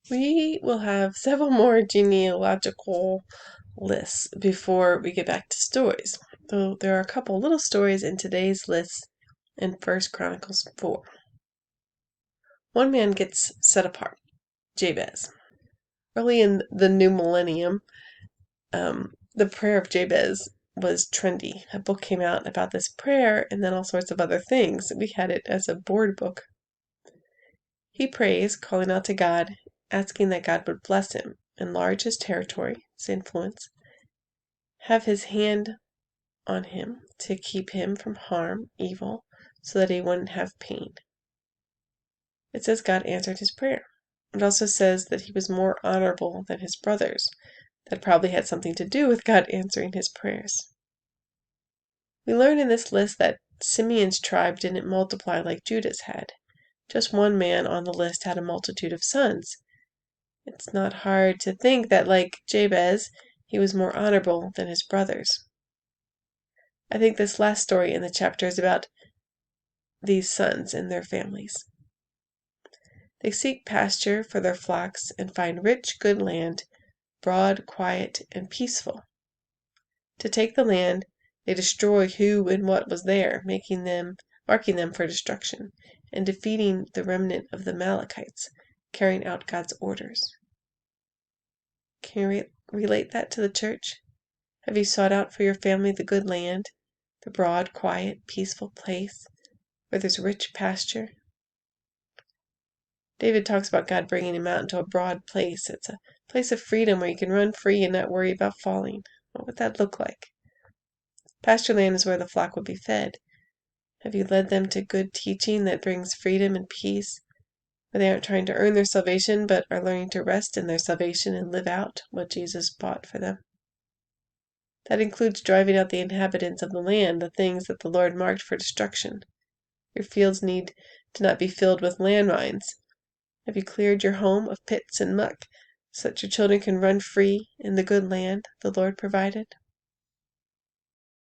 We will have several more genealogical lists before we get back to stories, though there are a couple little stories in today's list in 1 Chronicles 4. One man gets set apart, Jabez. Early in the new millennium, the prayer of Jabez was trendy. A book came out about this prayer and then all sorts of other things. We had it as a board book. He prays, calling out to God, asking that God would bless him, enlarge his territory, his influence, have his hand on him to keep him from harm, evil, so that he wouldn't have pain. It says God answered his prayer. It also says that he was more honorable than his brothers. That probably had something to do with God answering his prayers. We learn in this list that Simeon's tribe didn't multiply like Judah's had. Just one man on the list had a multitude of sons. It's not hard to think that, like Jabez, he was more honorable than his brothers. I think this last story in the chapter is about these sons and their families. They seek pasture for their flocks and find rich, good land, broad, quiet, and peaceful. To take the land, they destroy who and what was there, marking them for destruction, and defeating the remnant of the Amalekites, carrying out God's orders. Can you relate that to the church? Have you sought out for your family the good land, the broad, quiet, peaceful place where there's rich pasture? David talks about God bringing him out into a broad place. It's a place of freedom where you can run free and not worry about falling. What would that look like? Pasture land is where the flock would be fed. Have you led them to good teaching that brings freedom and peace, where they aren't trying to earn their salvation, but are learning to rest in their salvation and live out what Jesus bought for them? That includes driving out the inhabitants of the land, the things that the Lord marked for destruction. Your fields need to not be filled with landmines. Have you cleared your home of pits and muck so that your children can run free in the good land the Lord provided?